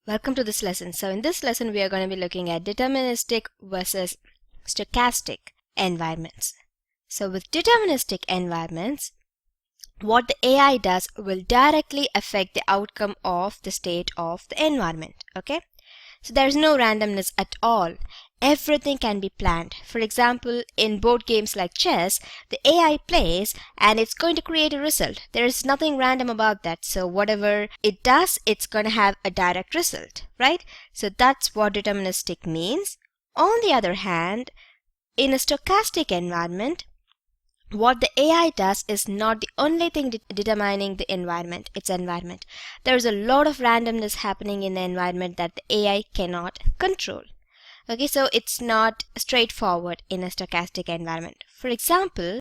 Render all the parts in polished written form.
Welcome to this lesson. So in this lesson, we are going to be looking at deterministic versus stochastic environments. So with deterministic environments, what the AI does will directly affect the outcome of the state of the environment. Okay? So there's no randomness at all. Everything can be planned. For example, in board games like chess, the AI plays and it's going to create a result. There is nothing random about that. So whatever it does, it's going to have a direct result, right? So that's what deterministic means. On the other hand, in a stochastic environment, what the AI does is not the only thing determining the environment, its environment. There's a lot of randomness happening in the environment that the AI cannot control. Okay, so it's not straightforward in a stochastic environment. For example,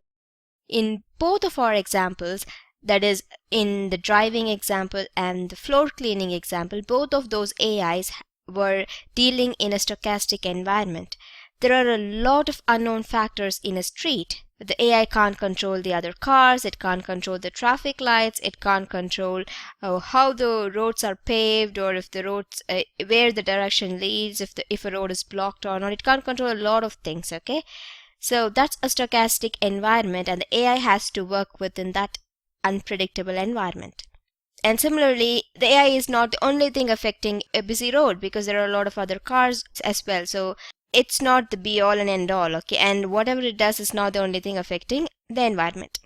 in both of our examples, that is in the driving example and the floor cleaning example, both of those AIs were dealing in a stochastic environment. There are a lot of unknown factors in a street. The AI can't control the other cars, it can't control the traffic lights, it can't control how the roads are paved, or if the roads, where the direction leads, if a road is blocked or not. It can't control a lot of things, okay? So that's a stochastic environment, and the AI has to work within that unpredictable environment. And similarly, the AI is not the only thing affecting a busy road, because there are a lot of other cars as well. So it's not the be all and end all, okay? And whatever it does is not the only thing affecting the environment.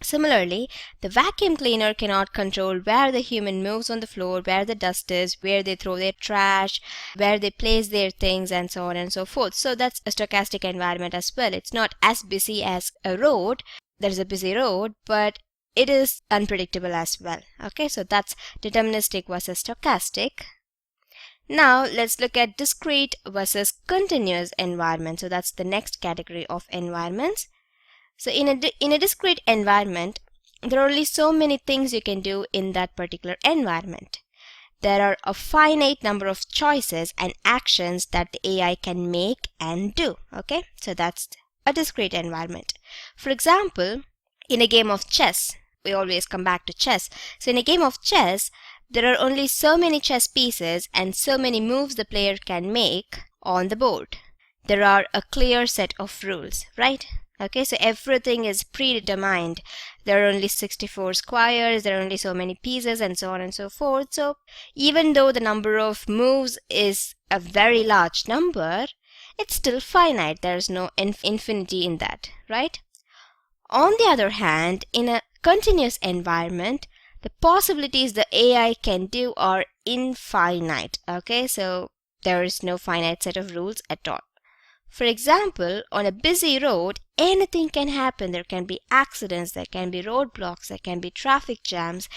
Similarly, the vacuum cleaner cannot control where the human moves on the floor, where the dust is, where they throw their trash, where they place their things, and so on and so forth. So that's a stochastic environment as well. It's not as busy as a road. There's a busy road, but it is unpredictable as well. Okay, so that's deterministic versus stochastic. Now let's look at discrete versus continuous environment. So that's the next category of environments. So in a discrete environment, there are only so many things you can do in that particular environment. There are a finite number of choices and actions that the AI can make and do. Okay, so that's a discrete environment. For example, in a game of chess, we always come back to chess. So in a game of chess, there are only so many chess pieces and so many moves the player can make on the board. There are a clear set of rules, right? Okay, so everything is predetermined. There are only 64 squares, there are only so many pieces, and so on and so forth. So even though the number of moves is a very large number, it's still finite. There's no infinity in that, right? On the other hand, in a continuous environment, the possibilities the AI can do are infinite. Okay, so there is no finite set of rules at all. For example, on a busy road, anything can happen. There can be accidents, there can be roadblocks, there can be traffic jams,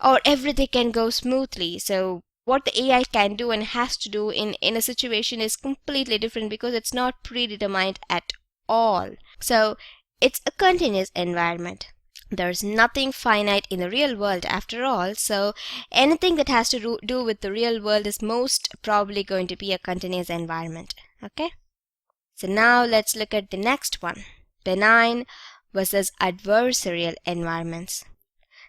or everything can go smoothly. So what the AI can do and has to do in a situation is completely different, because it's not predetermined at all. So it's a continuous environment. There's nothing finite in the real world after all, so anything that has to do with the real world is most probably going to be a continuous environment. Okay? So now let's look at the next one, benign versus adversarial environments.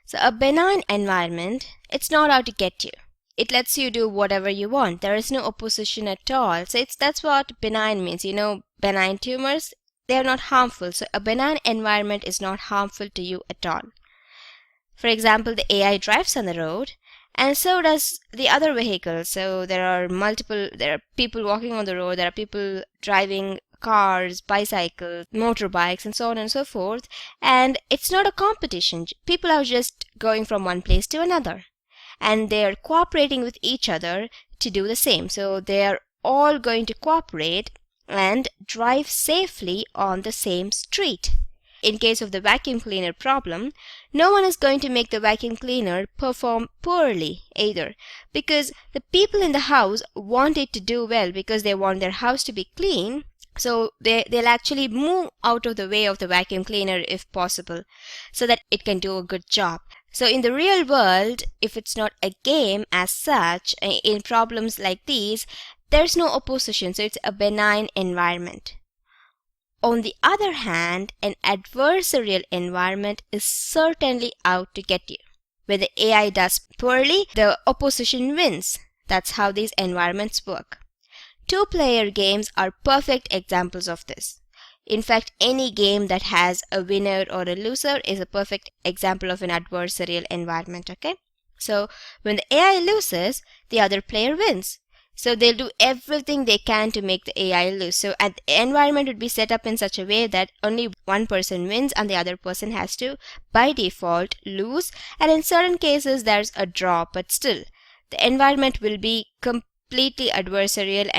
So a benign environment, it's not out to get you. It lets you do whatever you want. There is no opposition at all. So that's what benign means. You know, benign tumors, they are not harmful. So a benign environment is not harmful to you at all. For example, the AI drives on the road, and so does the other vehicles. So there are people walking on the road, there are people driving cars, bicycles, motorbikes, and so on and so forth. And it's not a competition. People are just going from one place to another, and they're cooperating with each other to do the same. So they're all going to cooperate and drive safely on the same street. In case of the vacuum cleaner problem, no one is going to make the vacuum cleaner perform poorly either, because the people in the house want it to do well, because they want their house to be clean. So they'll actually move out of the way of the vacuum cleaner if possible, so that it can do a good job. So in the real world, if it's not a game as such, in problems like these, there's no opposition, so it's a benign environment. On the other hand, an adversarial environment is certainly out to get you. When the AI does poorly, the opposition wins. That's how these environments work. Two-player games are perfect examples of this. In fact, any game that has a winner or a loser is a perfect example of an adversarial environment, okay? So when the AI loses, the other player wins. So they'll do everything they can to make the AI lose. So the environment would be set up in such a way that only one person wins and the other person has to, by default, lose. And in certain cases, there's a draw, but still, the environment will be completely adversarial,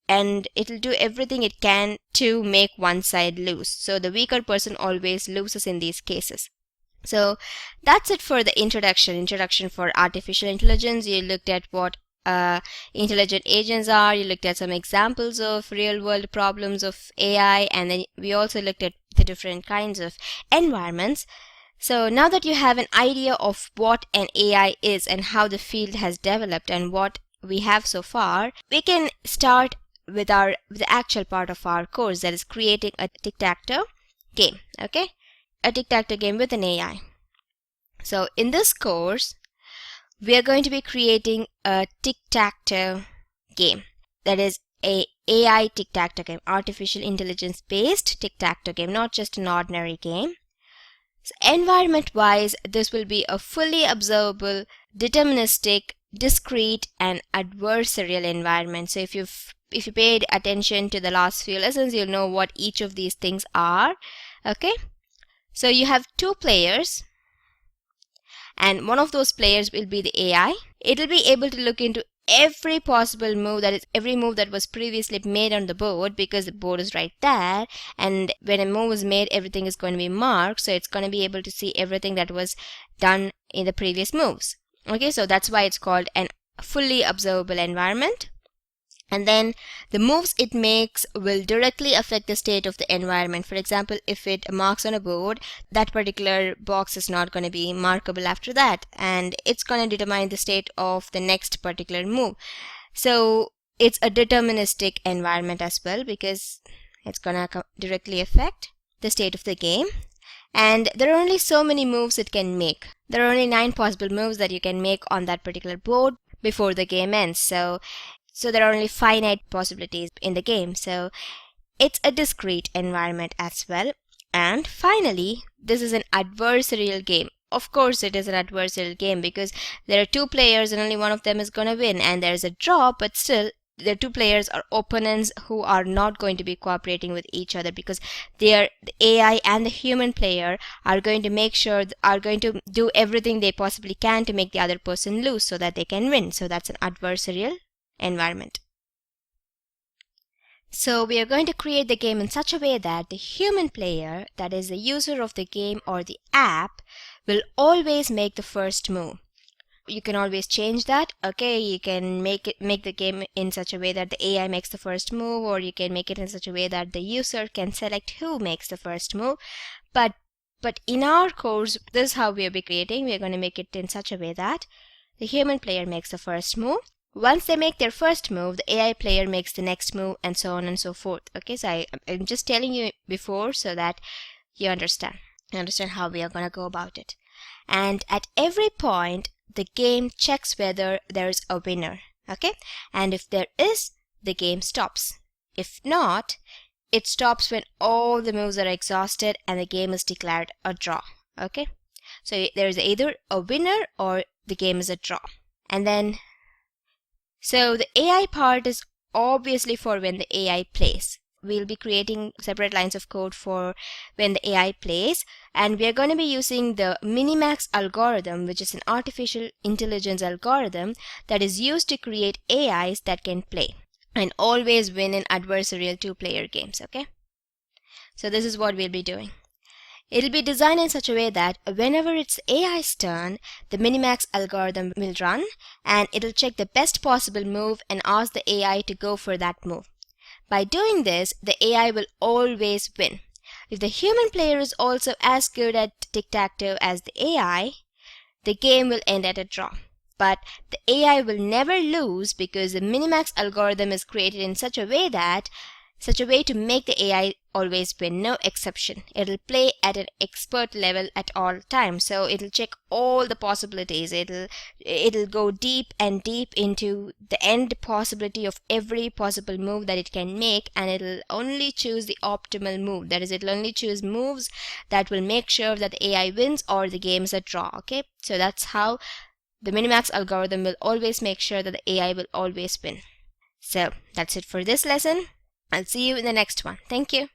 and it'll do everything it can to make one side lose. So the weaker person always loses in these cases. So that's it for the introduction for artificial intelligence. You looked at what intelligent agents are, you looked at some examples of real world problems of AI, and then we also looked at the different kinds of environments. So now that you have an idea of what an AI is and how the field has developed and what we have so far, we can start with the actual part of our course, that is creating a tic-tac-toe game. Okay, a tic-tac-toe game with an AI. So in this course, we are going to be creating a tic-tac-toe game. That is a AI tic-tac-toe game, artificial intelligence based tic-tac-toe game, not just an ordinary game. So environment-wise, this will be a fully observable, deterministic, discrete, and adversarial environment. So if you paid attention to the last few lessons, you'll know what each of these things are. Okay, so you have two players, and one of those players will be the AI. It will be able to look into every possible move, that is every move that was previously made on the board, because the board is right there, and when a move is made, everything is going to be marked, so it's going to be able to see everything that was done in the previous moves. Okay, so that's why it's called an fully observable environment. And then the moves it makes will directly affect the state of the environment. For example, if it marks on a board, that particular box is not going to be markable after that, and it's going to determine the state of the next particular move. So it's a deterministic environment as well, because it's going to directly affect the state of the game. And there are only so many moves it can make. There are only 9 possible moves that you can make on that particular board before the game ends. So there are only finite possibilities in the game. So it's a discrete environment as well. And finally, this is an adversarial game. Of course it is an adversarial game because there are two players and only one of them is going to win, and there's a draw, but still the two players are opponents who are not going to be cooperating with each other, because the AI and the human player are going to do everything they possibly can to make the other person lose so that they can win. So that's an adversarial environment. So we are going to create the game in such a way that the human player, that is the user of the game or the app, will always make the first move. You can always change that. Okay, you can make the game in such a way that the AI makes the first move, or you can make it in such a way that the user can select who makes the first move. But in our course, this is how we'll be creating. We're going to make it in such a way that the human player makes the first move. Once they make their first move, the AI player makes the next move, and so on and so forth. Okay, so I'm just telling you before so that you understand how we are going to go about it. And at every point, the game checks whether there is a winner. Okay, and if there is, the game stops. If not, it stops when all the moves are exhausted and the game is declared a draw. Okay, so there is either a winner or the game is a draw. And then, so the AI part is obviously for when the AI plays. We'll be creating separate lines of code for when the AI plays, and we are going to be using the Minimax algorithm, which is an artificial intelligence algorithm that is used to create AIs that can play and always win in adversarial two-player games. Okay, so this is what we'll be doing. It'll be designed in such a way that whenever it's AI's turn, the Minimax algorithm will run, and it'll check the best possible move and ask the AI to go for that move. By doing this, the AI will always win. If the human player is also as good at tic-tac-toe as the AI, the game will end at a draw. But the AI will never lose because the Minimax algorithm is created in such a way that such a way to make the AI always win, no exception. It'll play at an expert level at all times, so it'll check all the possibilities. It'll go deep and deep into the end possibility of every possible move that it can make, and it'll only choose the optimal move. That is, it'll only choose moves that will make sure that the AI wins or the game's a draw. Okay, so that's how the Minimax algorithm will always make sure that the AI will always win. So that's it for this lesson. I'll see you in the next one. Thank you.